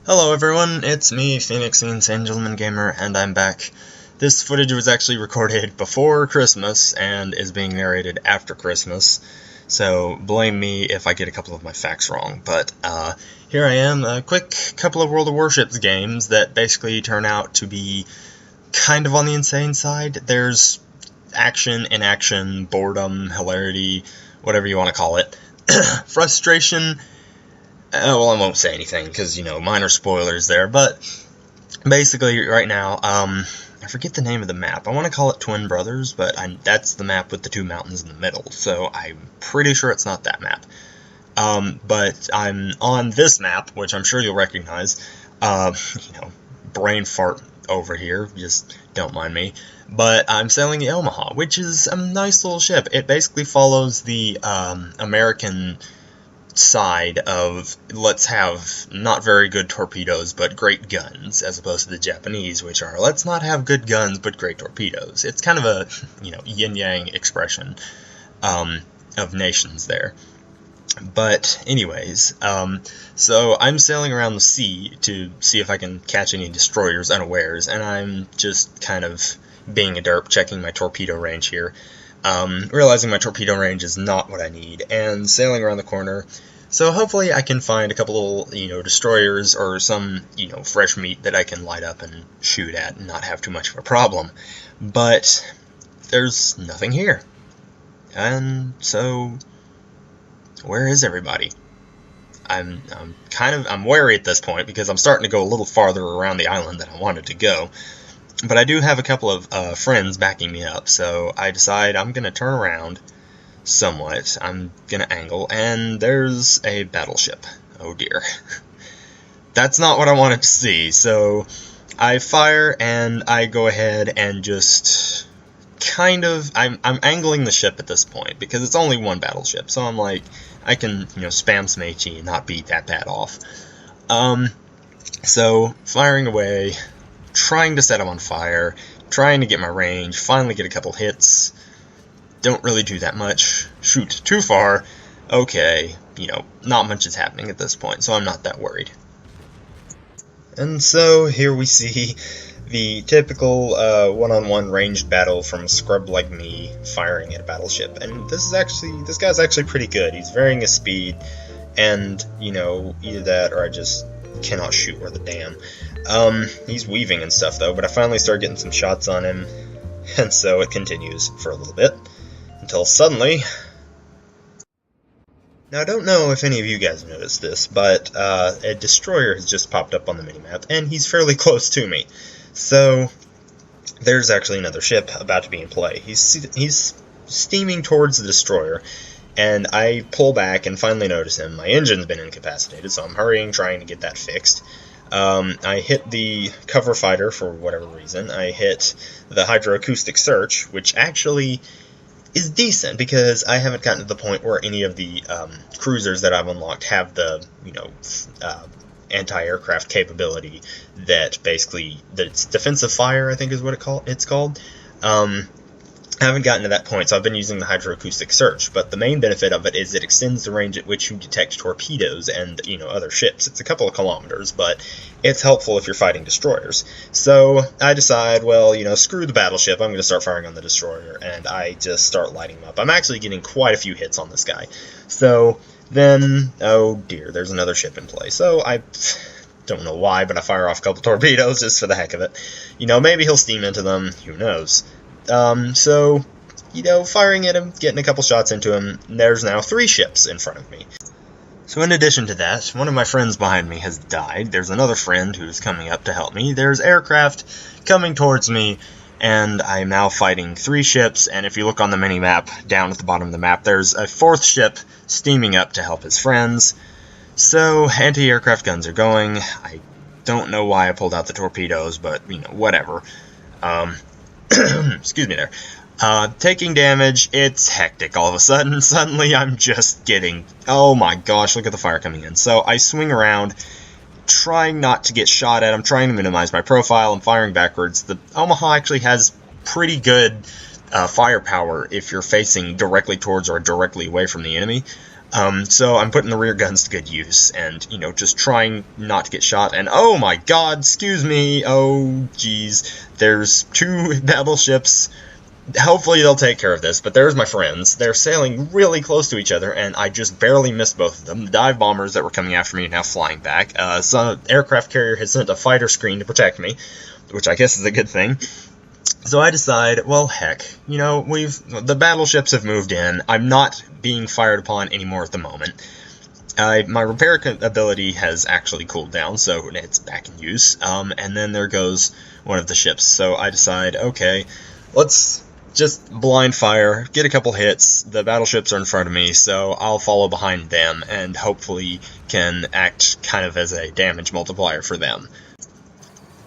Hello everyone, it's me, Phoenix Insane Gentleman Gamer, and I'm back. This footage was actually recorded before Christmas and is being narrated after Christmas, so blame me if I get a couple of my facts wrong. But here I am, a quick couple of World of Warships games that basically turn out to be kind of on the insane side. There's action, inaction, boredom, hilarity, whatever you want to call it. Frustration. Well, I won't say anything because, minor spoilers there, but basically right now, I forget the name of the map. I want to call it Twin Brothers, but that's the map with the two mountains in the middle, so I'm pretty sure it's not that map. But I'm on this map, which I'm sure you'll recognize. Brain fart over here, just don't mind me. But I'm sailing the Omaha, which is a nice little ship. It basically follows the American side of let's have not very good torpedoes but great guns, as opposed to the Japanese, which are let's not have good guns but great torpedoes. It's kind of a yin-yang expression of nations there. But anyways, so I'm sailing around the sea to see if I can catch any destroyers unawares, and I'm just kind of being a derp, checking my torpedo range here. Realizing my torpedo range is not what I need, and sailing around the corner. So hopefully I can find a couple little, destroyers or some, fresh meat that I can light up and shoot at and not have too much of a problem. But there's nothing here. And so, where is everybody? I'm wary at this point because I'm starting to go a little farther around the island than I wanted to go. But I do have a couple of friends backing me up, so I decide I'm going to turn around somewhat. I'm going to angle, and there's a battleship. Oh dear. That's not what I wanted to see, so I fire, and I go ahead and just I'm angling the ship at this point, because it's only one battleship, so I'm like, I can, spam some HE and not be that bad off. So, firing away, trying to set him on fire, trying to get my range, finally get a couple hits. Don't really do that much. Shoot too far. Okay, not much is happening at this point, so I'm not that worried. And so here we see the typical one-on-one ranged battle from a scrub like me firing at a battleship. And this guy's actually pretty good. He's varying his speed, and, either that or I just cannot shoot worth a damn. He's weaving and stuff though, but I finally start getting some shots on him, and so it continues for a little bit, until suddenly... Now I don't know if any of you guys noticed this, but a destroyer has just popped up on the minimap, and he's fairly close to me. So, there's actually another ship about to be in play. He's steaming towards the destroyer, and I pull back and finally notice him. My engine's been incapacitated, so I'm hurrying, trying to get that fixed. I hit the cover fighter for whatever reason. I hit the hydroacoustic search, which actually is decent because I haven't gotten to the point where any of the cruisers that I've unlocked have the, anti-aircraft capability that it's defensive fire, I think is what it's called. I haven't gotten to that point, so I've been using the hydroacoustic search, but the main benefit of it is it extends the range at which you detect torpedoes and, other ships. It's a couple of kilometers, but it's helpful if you're fighting destroyers. So I decide, well, screw the battleship, I'm going to start firing on the destroyer, and I just start lighting him up. I'm actually getting quite a few hits on this guy. So then, oh dear, there's another ship in play. So I don't know why, but I fire off a couple torpedoes just for the heck of it. Maybe he'll steam into them, who knows. So, firing at him, getting a couple shots into him, there's now 3 ships in front of me. So in addition to that, one of my friends behind me has died, there's another friend who's coming up to help me, there's aircraft coming towards me, and I'm now fighting 3 ships, and if you look on the mini-map, down at the bottom of the map, there's a 4th ship steaming up to help his friends. So, anti-aircraft guns are going. I don't know why I pulled out the torpedoes, but, whatever. Excuse me there. Taking damage, it's hectic all of a sudden. Suddenly I'm just getting... Oh my gosh, look at the fire coming in. So I swing around, trying not to get shot at. I'm trying to minimize my profile. I'm firing backwards. The Omaha actually has pretty good firepower if you're facing directly towards or directly away from the enemy. So I'm putting the rear guns to good use, and, you know, just trying not to get shot, and oh my god, excuse me, oh jeez, there's 2 battleships. Hopefully they'll take care of this, but there's my friends. They're sailing really close to each other, and I just barely missed both of them. The dive bombers that were coming after me are now flying back. Some aircraft carrier has sent a fighter screen to protect me, which I guess is a good thing. So I decide, well, heck, you know, the battleships have moved in. I'm not being fired upon anymore at the moment. My repair ability has actually cooled down, so it's back in use. And then there goes one of the ships. So I decide, okay, let's just blind fire, get a couple hits. The battleships are in front of me, so I'll follow behind them and hopefully can act kind of as a damage multiplier for them.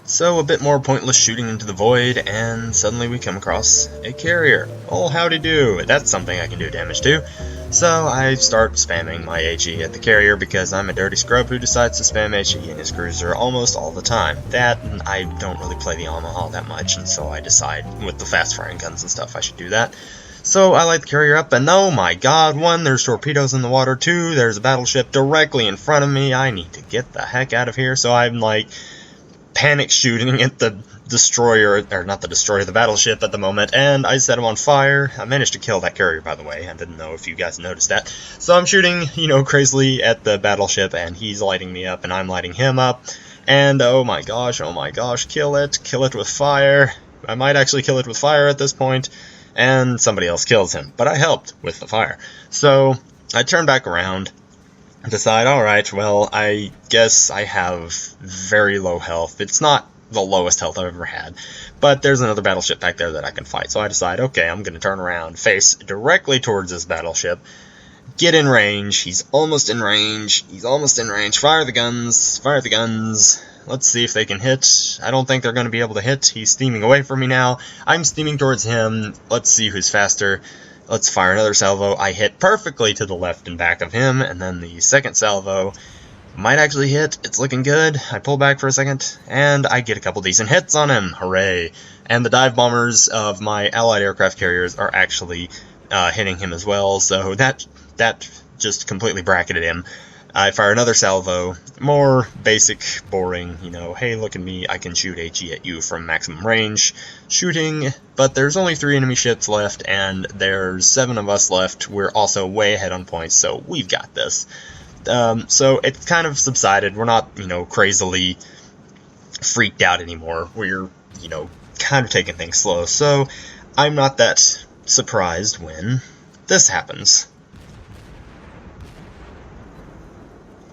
So a bit more pointless shooting into the void, and suddenly we come across a carrier. Oh, howdy do, that's something I can do damage to. So I start spamming my HE at the carrier because I'm a dirty scrub who decides to spam HE in his cruiser almost all the time. That, and I don't really play the Omaha that much, and so I decide with the fast firing guns and stuff I should do that. So I light the carrier up, and oh my god, 1, there's torpedoes in the water, 2, there's a battleship directly in front of me. I need to get the heck out of here, so I'm like panic shooting at the destroyer, or not the destroyer, the battleship at the moment, and I set him on fire. I managed to kill that carrier, by the way. I didn't know if you guys noticed that. So I'm shooting, you know, crazily at the battleship, and he's lighting me up, and I'm lighting him up, and oh my gosh, kill it with fire. I might actually kill it with fire at this point, and somebody else kills him, but I helped with the fire. So I turn back around, decide, alright, well, I guess I have very low health. It's not the lowest health I've ever had, but there's another battleship back there that I can fight. So I decide, okay, I'm going to turn around, face directly towards this battleship, get in range. He's almost in range. Fire the guns. Let's see if they can hit. I don't think they're going to be able to hit. He's steaming away from me now. I'm steaming towards him. Let's see who's faster. Let's fire another salvo. I hit perfectly to the left and back of him, and then the second salvo might actually hit. It's looking good. I pull back for a second, and I get a couple decent hits on him. Hooray! And the dive bombers of my allied aircraft carriers are actually hitting him as well, so that just completely bracketed him. I fire another salvo, more basic, boring, you know, hey, look at me, I can shoot HE at you from maximum range shooting, but there's only 3 enemy ships left, and there's 7 of us left. We're also way ahead on points, so we've got this. So it's kind of subsided. We're not, you know, crazily freaked out anymore. We're, you know, kind of taking things slow, so I'm not that surprised when this happens.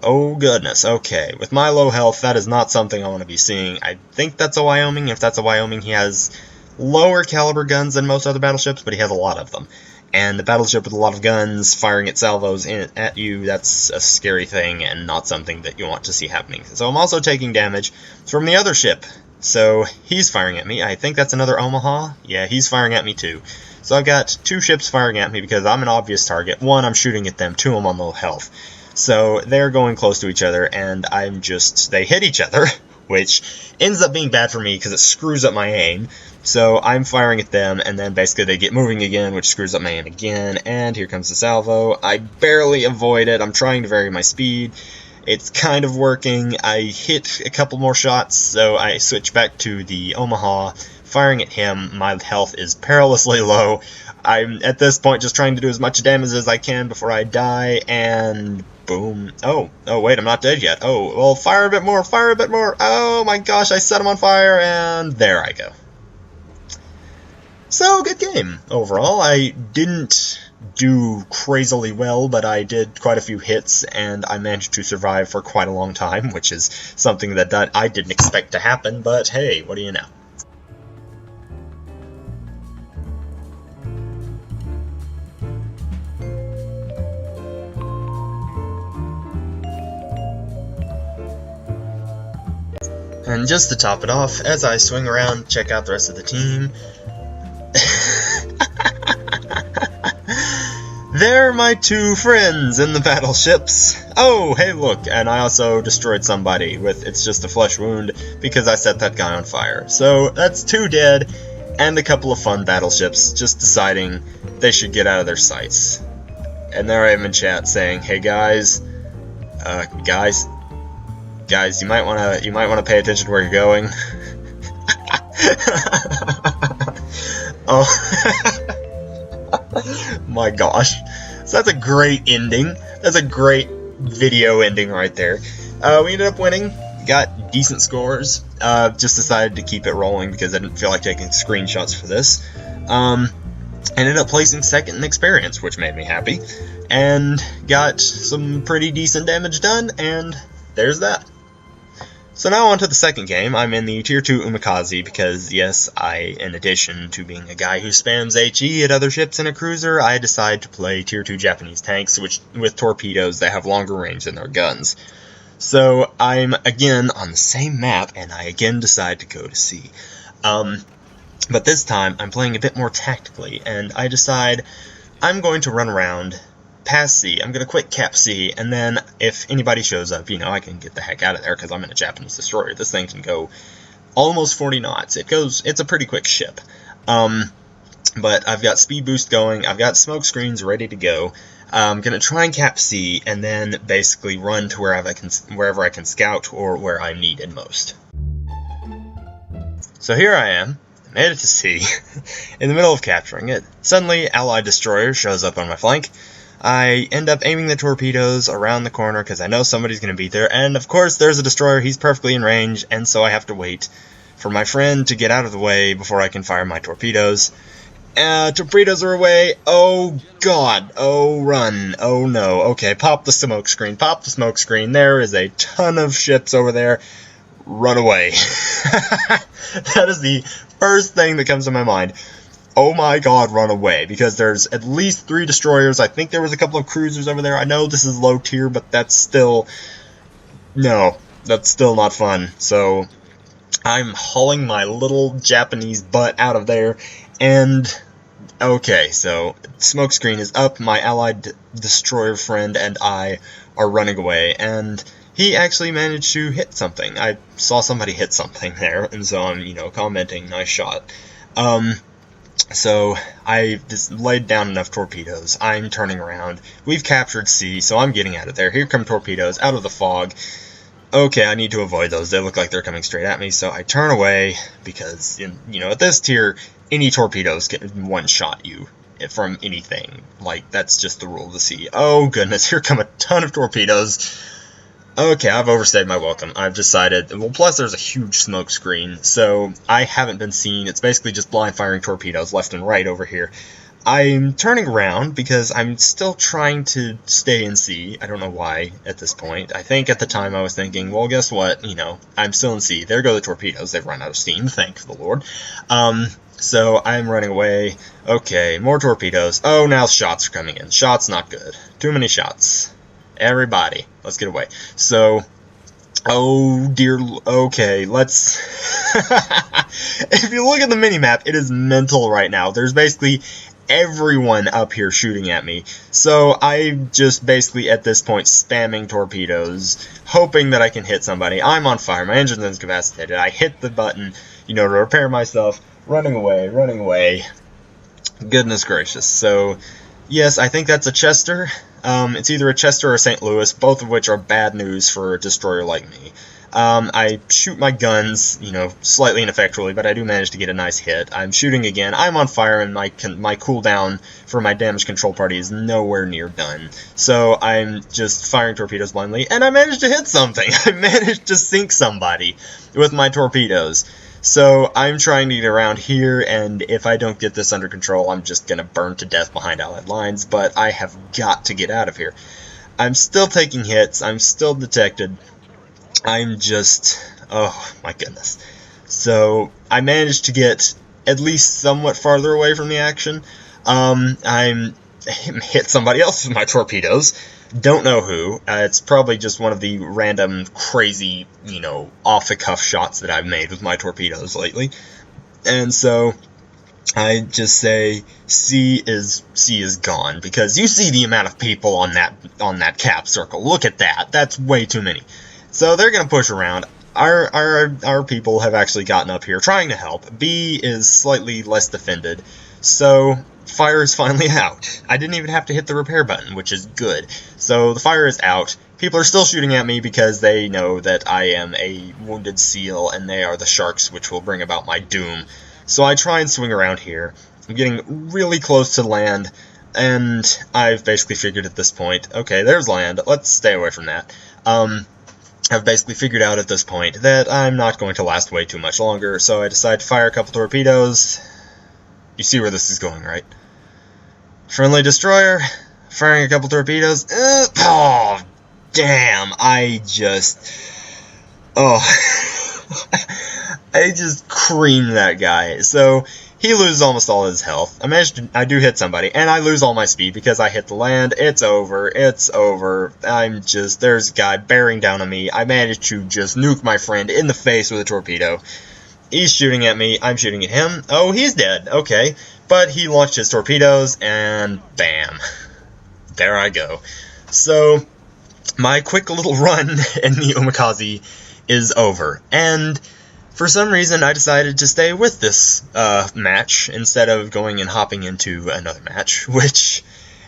Oh goodness, okay. With my low health, that is not something I want to be seeing. I think that's a Wyoming. If that's a Wyoming, he has lower caliber guns than most other battleships, but he has a lot of them. And the battleship with a lot of guns firing its salvos at you, that's a scary thing and not something that you want to see happening. So I'm also taking damage from the other ship. So he's firing at me. I think that's another Omaha. Yeah, he's firing at me too. So I've got 2 ships firing at me because I'm an obvious target. 1, I'm shooting at them. 2, I'm on low health. So they're going close to each other, and they hit each other, which ends up being bad for me because it screws up my aim. So I'm firing at them, and then basically they get moving again, which screws up my aim again, and here comes the salvo. I barely avoid it. I'm trying to vary my speed. It's kind of working. I hit a couple more shots, so I switch back to the Omaha, firing at him. My health is perilously low. I'm, at this point, just trying to do as much damage as I can before I die, and boom. Oh, wait, I'm not dead yet. Oh, well, fire a bit more. Oh my gosh, I set him on fire, and there I go. So, good game, overall. I didn't do crazily well, but I did quite a few hits, and I managed to survive for quite a long time, which is something that I didn't expect to happen, but hey, what do you know? And just to top it off, as I swing around, check out the rest of the team, they're my 2 friends in the battleships. Oh, hey look, and I also destroyed somebody with, it's just a flesh wound, because I set that guy on fire. So that's 2 dead, and a couple of fun battleships just deciding they should get out of their sights. And there I am in chat saying, "Hey guys, guys, you might wanna pay attention to where you're going." Oh, my gosh! So that's a great ending. That's a great video ending right there. We ended up winning. Got decent scores. Just decided to keep it rolling because I didn't feel like taking screenshots for this. Ended up placing second in experience, which made me happy, and got some pretty decent damage done, and there's that. So now on to the second game. I'm in the Tier 2 Umikaze because, yes, in addition to being a guy who spams HE at other ships in a cruiser, I decide to play Tier 2 Japanese tanks with torpedoes that have longer range than their guns. So I'm again on the same map, and I again decide to go to sea. But this time, I'm playing a bit more tactically, and I decide I'm going to run around past C. I'm going to quit Cap C, and then if anybody shows up, I can get the heck out of there because I'm in a Japanese destroyer. This thing can go almost 40 knots. It's a pretty quick ship. But I've got speed boost going. I've got smoke screens ready to go. I'm going to try and Cap C, and then basically run to wherever I can scout or where I'm needed most. So here I am. Made it to sea, in the middle of capturing it. Suddenly, Allied destroyer shows up on my flank. I end up aiming the torpedoes around the corner because I know somebody's going to be there, and of course there's a destroyer, he's perfectly in range, and so I have to wait for my friend to get out of the way before I can fire my torpedoes. Torpedoes are away. Oh god. Oh run. Oh no. Okay, pop the smoke screen. Pop the smoke screen. There is a ton of ships over there. Run away. That is the first thing that comes to my mind. Oh my god, run away, because there's at least 3 destroyers. I think there was a couple of cruisers over there. I know this is low tier, but that's still not fun. So I'm hauling my little Japanese butt out of there, and okay, so smoke screen is up. My allied destroyer friend and I are running away, and he actually managed to hit something. I saw somebody hit something there, and so I'm, commenting, nice shot. So I just laid down enough torpedoes. I'm turning around. We've captured C, so I'm getting out of there. Here come torpedoes out of the fog. Okay, I need to avoid those. They look like they're coming straight at me, so I turn away because, at this tier, any torpedoes can one-shot you from anything. Like, that's just the rule of the sea. Oh, goodness, here come a ton of torpedoes. Okay, I've overstayed my welcome. I've decided, well, plus there's a huge smoke screen, so I haven't been seen. It's basically just blind firing torpedoes left and right over here. I'm turning around because I'm still trying to stay in C. I don't know why at this point. I think at the time I was thinking, well, guess what? I'm still in C. There go the torpedoes. They've run out of steam, thank the Lord. So I'm running away. Okay, more torpedoes. Oh, now shots are coming in. Shots not good. Too many shots. Everybody, let's get away. So, oh dear, okay, let's... If you look at the minimap, it is mental right now. There's basically everyone up here shooting at me. So I'm just basically at this point spamming torpedoes, hoping that I can hit somebody. I'm on fire, my engine's incapacitated. I hit the button, to repair myself, running away. Goodness gracious. So, yes, I think that's a Chester. It's either a Chester or a St. Louis, both of which are bad news for a destroyer like me. I shoot my guns, slightly ineffectually, but I do manage to get a nice hit. I'm shooting again. I'm on fire, and my cooldown for my damage control party is nowhere near done. So I'm just firing torpedoes blindly, and I managed to hit something. I managed to sink somebody with my torpedoes. So I'm trying to get around here, and if I don't get this under control, I'm just going to burn to death behind Allied lines, but I have got to get out of here. I'm still taking hits. I'm still detected. I'm just... oh, my goodness. So I managed to get at least somewhat farther away from the action. I'm hit somebody else with my torpedoes. Don't know who. It's probably just one of the random, crazy, off-the-cuff shots that I've made with my torpedoes lately. And so I just say C is gone, because you see the amount of people on that cap circle. Look at that. That's way too many. So they're going to push around. Our people have actually gotten up here trying to help. B is slightly less defended. So fire is finally out. I didn't even have to hit the repair button, which is good. So the fire is out. People are still shooting at me because they know that I am a wounded seal and they are the sharks which will bring about my doom. So I try and swing around here. I'm getting really close to land, and I've basically figured at this point, okay, there's land, let's stay away from that. I've basically figured out at this point that I'm not going to last way too much longer, so I decide to fire a couple torpedoes. You see where this is going, right? Friendly destroyer, firing a couple torpedoes. Oh, damn, I just creamed that guy. So he loses almost all his health. I do hit somebody, and I lose all my speed because I hit the land. It's over. There's a guy bearing down on me. I managed to just nuke my friend in the face with a torpedo. He's shooting at me. I'm shooting at him. Oh, he's dead. Okay. But he launched his torpedoes, and bam. There I go. So my quick little run in the Umikaze is over. And for some reason, I decided to stay with this match instead of going and hopping into another match, which,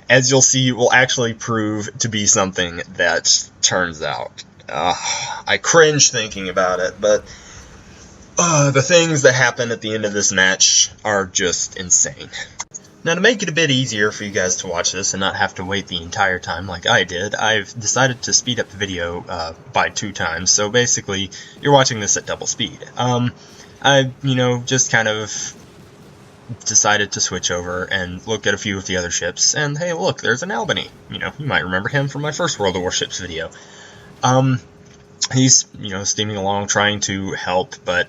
as you'll see, will actually prove to be something that turns out. I cringe thinking about it, but the things that happen at the end of this match are just insane. Now, to make it a bit easier for you guys to watch this and not have to wait the entire time like I did, I've decided to speed up the video by 2 times, so basically, you're watching this at double speed. I, just kind of decided to switch over and look at a few of the other ships, and hey, look, there's an Albany. You might remember him from my first World of Warships video. He's, steaming along, trying to help, but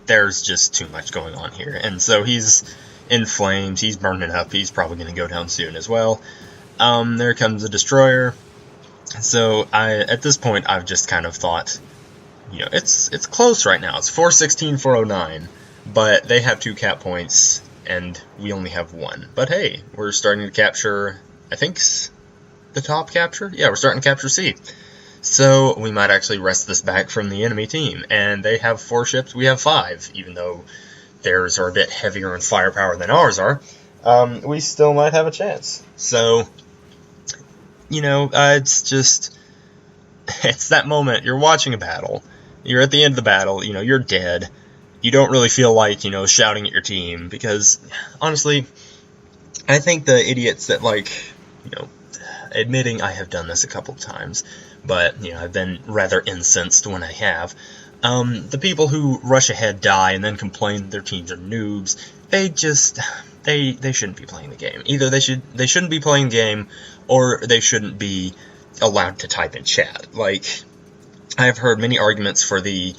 there's just too much going on here, and so he's in flames, he's burning up, he's probably going to go down soon as well. There comes a destroyer. So at this point, I've just kind of thought, it's close right now. It's 416, 409, but they have 2 cap points, and we only have 1. But hey, we're starting to capture, I think, the top capture? Yeah, we're starting to capture C. So we might actually wrest this back from the enemy team, and they have 4 ships, we have 5, even though theirs are a bit heavier in firepower than ours are. We still might have a chance. So, it's that moment. You're watching a battle. You're at the end of the battle. You're dead. You don't really feel like, shouting at your team, because, honestly, I think the idiots that, admitting I have done this a couple of times, but, I've been rather incensed when I have. The people who rush ahead, die, and then complain that their teams are noobs, they shouldn't be playing the game. Either they shouldn't be playing the game, or they shouldn't be allowed to type in chat. I've heard many arguments for the,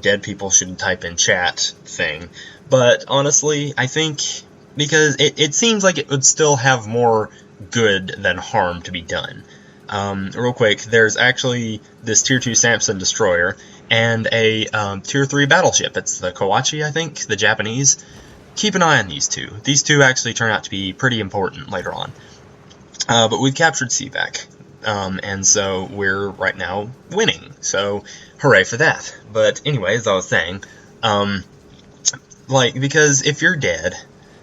dead people shouldn't type in chat thing, but honestly, I think, because it seems like it would still have more good than harm to be done. Real quick, there's actually this Tier 2 Samson destroyer, and a Tier 3 battleship. It's the Kawachi, I think, the Japanese. Keep an eye on these 2. These 2 actually turn out to be pretty important later on. But we've captured Seaback, and so we're right now winning. So, hooray for that. But anyway, as I was saying, because if you're dead,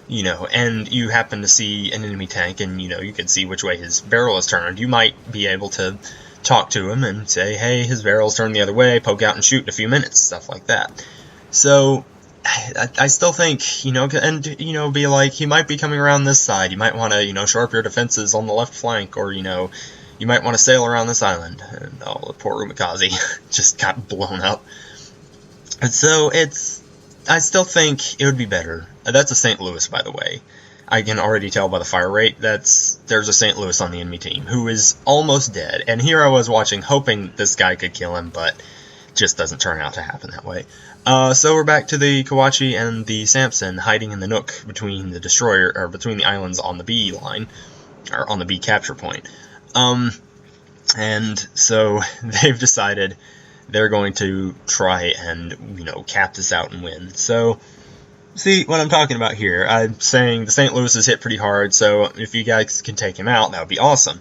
and you happen to see an enemy tank, and, you can see which way his barrel is turned, you might be able to talk to him and say, hey, his barrel's turned the other way, poke out and shoot in a few minutes, stuff like that. So, I still think, and, be like, he might be coming around this side, you might want to, shore up your defenses on the left flank, or, you might want to sail around this island. And, the poor Umikaze just got blown up. And so, I still think it would be better. That's a St. Louis, by the way. I can already tell by the fire rate there's a St. Louis on the enemy team who is almost dead. And here I was watching, hoping this guy could kill him, but just doesn't turn out to happen that way. So we're back to the Kawachi and the Samson hiding in the nook between the destroyer, or between the islands on the B line, or on the B capture point. And so they've decided they're going to try and, cap this out and win. So, see what I'm talking about here. I'm saying the St. Louis is hit pretty hard, so if you guys can take him out, that would be awesome.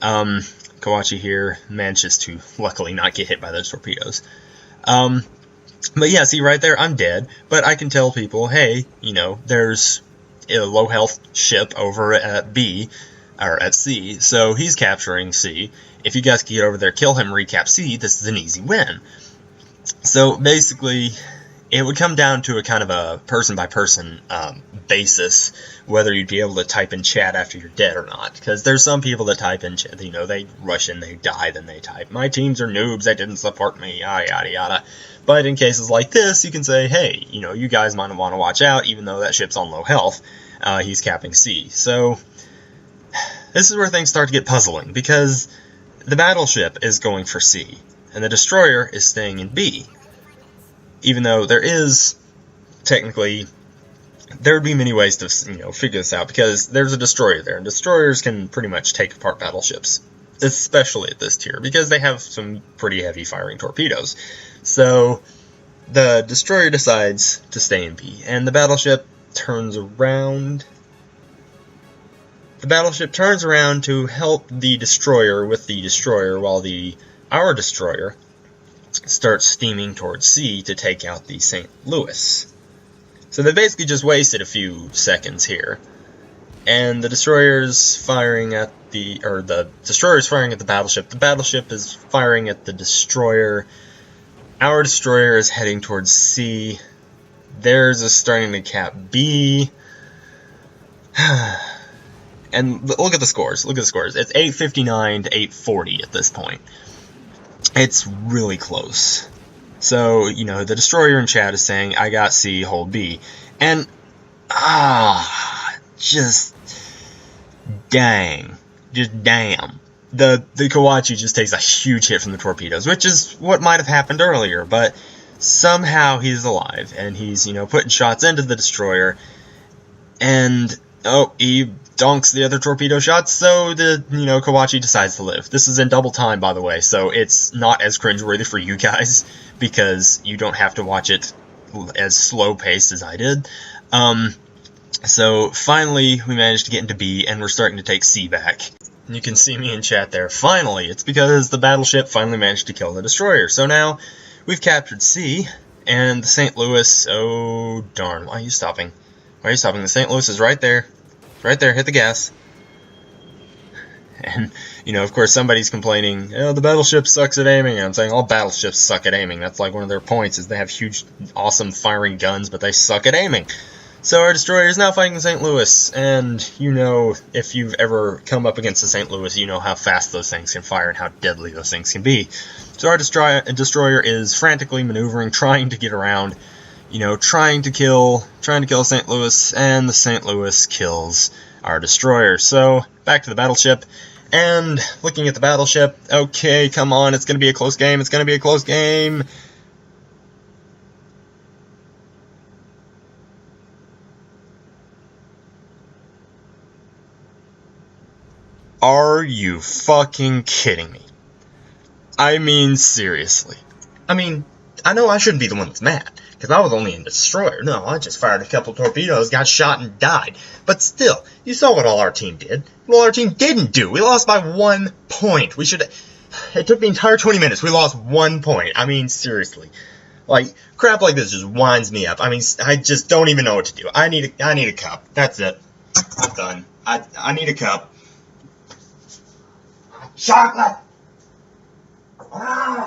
Kawachi here manages to, luckily, not get hit by those torpedoes. But yeah, see right there, I'm dead, but I can tell people, hey, there's a low health ship over at B, or at C, so he's capturing C. If you guys can get over there, kill him, recap C, this is an easy win. So basically, it would come down to a kind of a person-by-person basis, whether you'd be able to type in chat after you're dead or not. Because there's some people that type in chat, you know, they rush in, they die, then they type, my teams are noobs, they didn't support me, yada, yada, yada. But in cases like this, you can say, hey, you know, you guys might want to watch out, even though that ship's on low health, he's capping C. So, this is where things start to get puzzling, because the battleship is going for C, and the destroyer is staying in B. Even though there is, technically, there would be many ways to, you know, figure this out, because there's a destroyer there, and destroyers can pretty much take apart battleships, especially at this tier, because they have some pretty heavy firing torpedoes. So, the destroyer decides to stay in B, and the battleship turns around. The battleship turns around to help the destroyer with the destroyer, while our destroyer starts steaming towards C to take out the St. Louis. So they basically just wasted a few seconds here. And the destroyer's firing at the destroyer's firing at the battleship is firing at the destroyer. Our destroyer is heading towards C. Theirs is starting to cap B. And look at the scores. Look at the scores. It's 859 to 840 at this point. It's really close. So, you know, the destroyer in chat is saying, I got C, hold B. And, just dang. Just damn. The Kawachi just takes a huge hit from the torpedoes, which is what might have happened earlier, but somehow he's alive, and he's, you know, putting shots into the destroyer, and, oh, he donks the other torpedo shots, so the, you know, Kawachi decides to live. This is in double time, by the way, so it's not as cringeworthy for you guys, because you don't have to watch it as slow-paced as I did. So, finally, we managed to get into B, and we're starting to take C back. And you can see me in chat there. Finally, it's because the battleship finally managed to kill the destroyer. So now, we've captured C, and the St. Louis, oh darn, why are you stopping? Why are you stopping? The St. Louis is right there. Right there, hit the gas. And, you know, of course, somebody's complaining, oh, the battleship sucks at aiming. And I'm saying all battleships suck at aiming. That's like one of their points, is they have huge, awesome firing guns, but they suck at aiming. So our destroyer is now fighting the St. Louis, and you know, if you've ever come up against the St. Louis, you know how fast those things can fire and how deadly those things can be. So our destroyer is frantically maneuvering, trying to get around, you know, trying to kill St. Louis, and the St. Louis kills our destroyer. So, back to the battleship, and looking at the battleship, okay, come on, it's going to be a close game, it's going to be a close game. Are you fucking kidding me? I mean, seriously. I mean, I know I shouldn't be the one that's mad, because I was only in the destroyer. No, I just fired a couple torpedoes, got shot, and died. But still, you saw what all our team did. Well, our team didn't do. We lost by 1 point. We should. It took the entire 20 minutes. We lost 1 point. I mean, seriously. Like, crap like this just winds me up. I mean, I just don't even know what to do. I need a cup. That's it. I'm done. I need a cup. Chocolate! Ah!